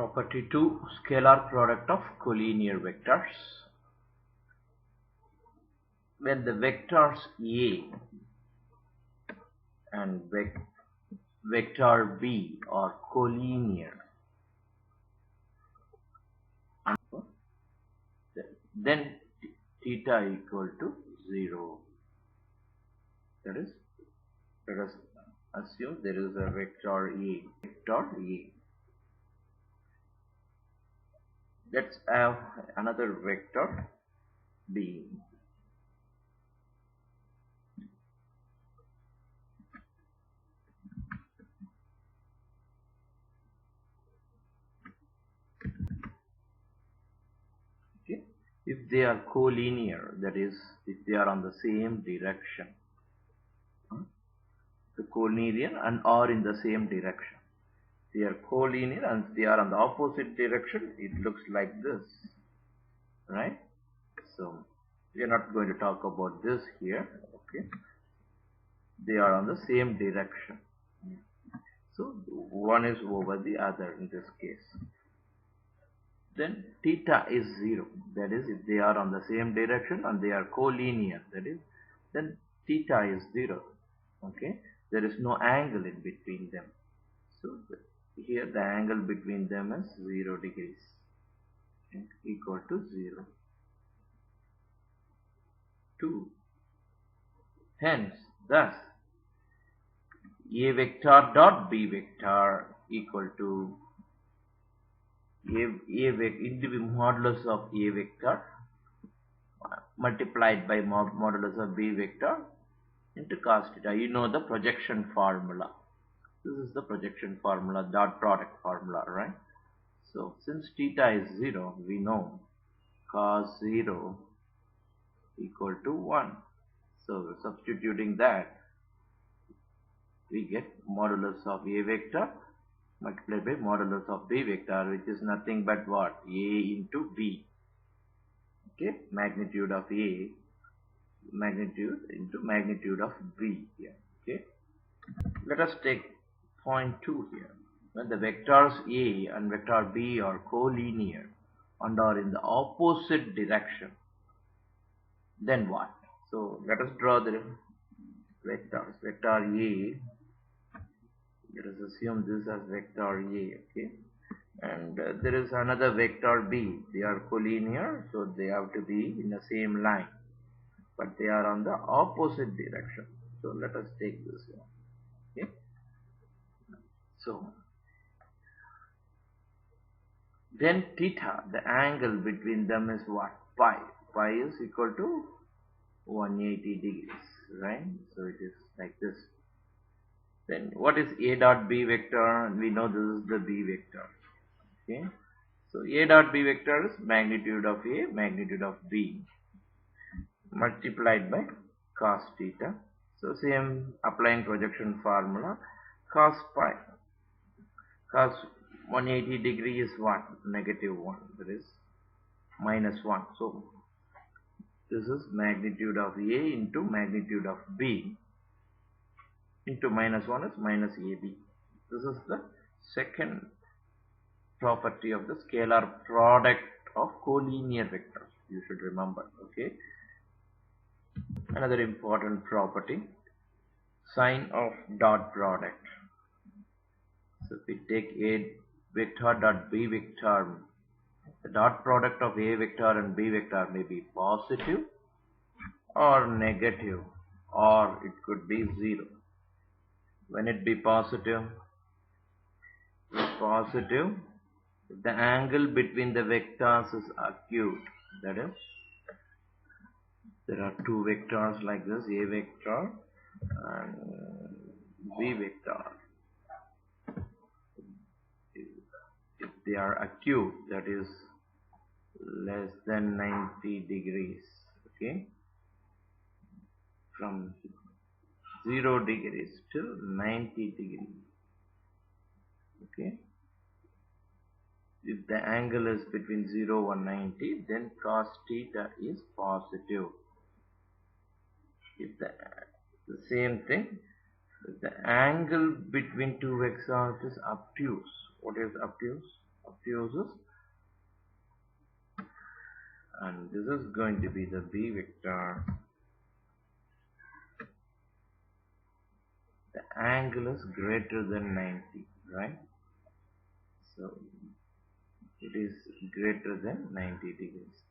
Property 2, scalar product of collinear vectors. When the vectors A and vector B are collinear, then theta equal to 0. That is, let us assume there is a vector A. Let's have another vector B. Okay. If they are collinear, that is, if they are on the same direction, the collinear and are in the same direction. They are collinear and they are on the opposite direction. It looks like this, right? So we are not going to talk about this here. Okay, they are on the same direction. So one is over the other in this case. Then theta is 0. That is, if they are on the same direction and they are collinear, that is, then theta is 0. Okay, there is no angle in between them. So here the angle between them is 0 degrees, equal to 0. 2. Hence, thus, A vector dot B vector equal to modulus of A vector multiplied by modulus of B vector into cos theta. You know the projection formula. This is the projection formula, dot product formula, right? So since theta is 0, we know cos 0 equal to 1. So substituting that, we get modulus of A vector multiplied by modulus of B vector, which is nothing but what? A into B. Okay, magnitude of A, magnitude into magnitude of B here. Okay, let us take point 2 here. When the vectors A and vector B are collinear and are in the opposite direction, then what? So let us draw the vectors. Vector A, let us assume this as vector A, okay, and there is another vector B. They are collinear, so they have to be in the same line, but they are on the opposite direction. So let us take this one. Okay, so then theta, the angle between them is what? Pi. Pi is equal to 180 degrees, right? So it is like this. Then what is A dot B vector? We know this is the B vector. Okay, so A dot B vector is magnitude of A, magnitude of B multiplied by cos theta. So same applying projection formula, cos pi. Cos 180 degree is what? Negative 1. That is minus 1. So this is magnitude of A into magnitude of B into minus 1 is minus AB. This is the second property of the scalar product of collinear vectors. You should remember. Okay. Another important property, sign of dot product. So if we take A vector dot B vector, the dot product of A vector and B vector may be positive or negative, or it could be 0. When it be positive, if the angle between the vectors is acute, that is, there are two vectors like this, A vector and B vector. If they are acute, that is less than 90 degrees, okay, from 0 degrees till 90 degrees, okay. If the angle is between 0 and 90, then cos theta is positive. If the same thing, if the angle between two vectors is obtuse. What is obtuse? obtuses, and this is going to be the B vector. The angle is greater than 90, right? So it is greater than 90 degrees.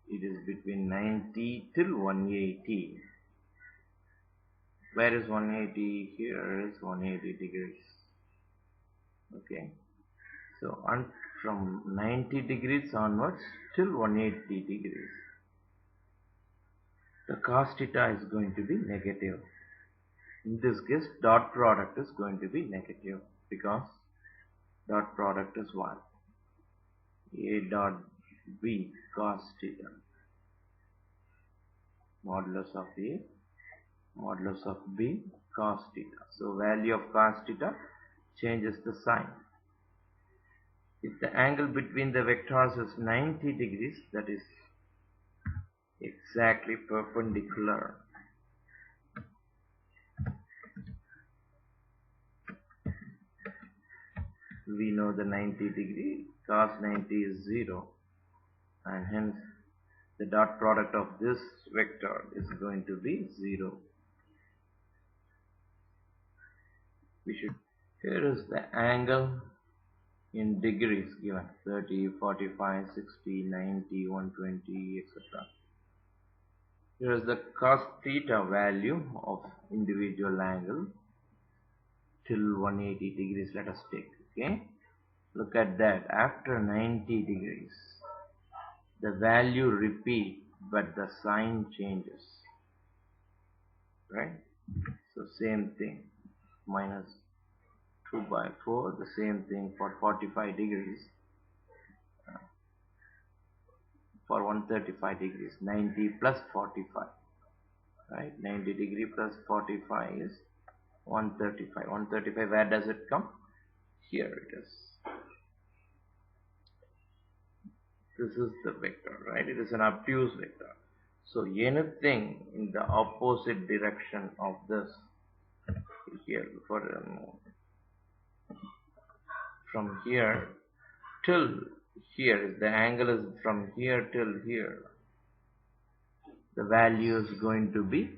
It is between 90 till 180. Where is 180? Here is 180 degrees. Okay. So from 90 degrees onwards till 180 degrees, the cos theta is going to be negative. In this case, dot product is going to be negative because dot product is what? A dot B cos theta, modulus of A, modulus of B cos theta. So value of cos theta changes the sign. If the angle between the vectors is 90 degrees, that is exactly perpendicular. We know the 90 degree, cos 90 is 0, and hence the dot product of this vector is going to be 0. Here is the angle in degrees given: 30, 45, 60, 90, 120, etc. Here is the cos theta value of individual angle till 180 degrees, let us take. Okay, look at that. After 90 degrees, the value repeats, but the sign changes, right? So same thing, minus 2 by 4, the same thing for 45 degrees, for 135 degrees, 90 plus 45, right? 90 degree plus 45 is 135. 135, where does it come? Here it is. This is the vector, right? It is an obtuse vector. So anything in the opposite direction of this, here, from here till here, the angle is from here till here, the value is going to be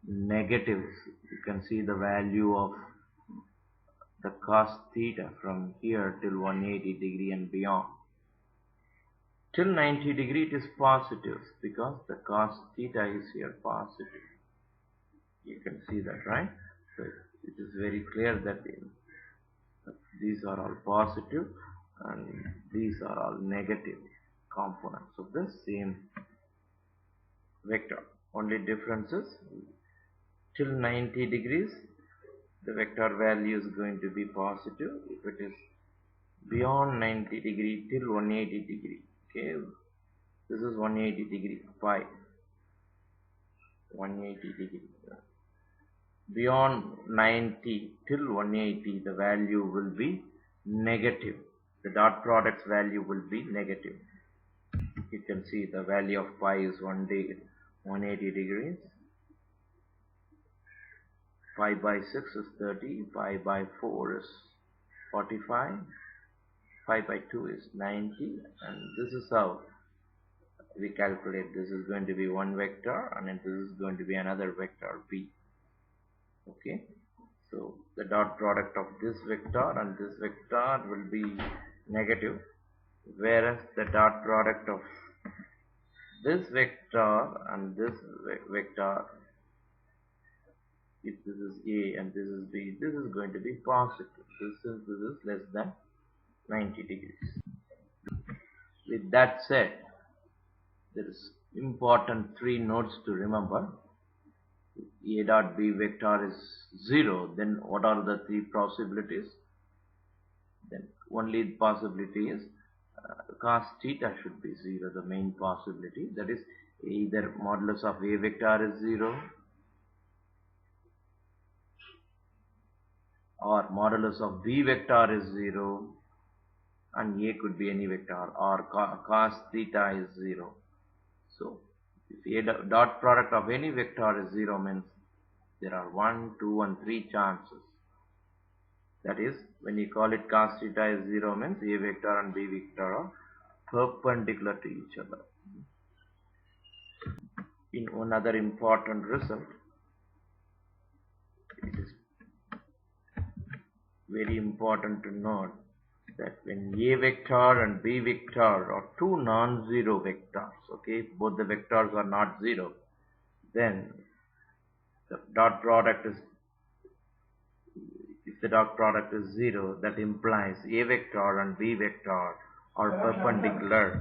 negative. You can see the value of the cos theta from here till 180 degree and beyond. Till 90 degree it is positive because the cos theta is here positive. You can see that, right? So it is very clear that these are all positive and these are all negative components of the same vector. Only difference is till 90 degrees the vector value is going to be positive. If it is beyond 90 degree till 180 degree, okay, this is 180 degree, phi, 180 degree. Beyond 90 till 180, the value will be negative. The dot product's value will be negative. You can see the value of pi is 180 degrees. Pi by 6 is 30. Pi by 4 is 45. Pi by 2 is 90. And this is how we calculate. This is going to be one vector and then this is going to be another vector b. Okay, so the dot product of this vector and this vector will be negative, whereas the dot product of this vector and this vector, if this is A and this is B, this is going to be positive. This is less than 90 degrees. With that said, there is important 3 notes to remember. A dot B vector is 0, then what are the 3 possibilities? Then only possibility is cos theta should be 0, the main possibility. That is, either modulus of A vector is 0 or modulus of B vector is 0, and A could be any vector, or cos theta is 0. So if A dot product of any vector is 0 means there are 1, 2 and 3 chances That is, when you call it cos theta is 0 means A vector and B vector are perpendicular to each other. In another important result, it is very important to note that when A vector and B vector are two non-zero vectors, okay, both the vectors are not zero, then the dot product is, if the dot product is zero, that implies A vector and B vector are perpendicular.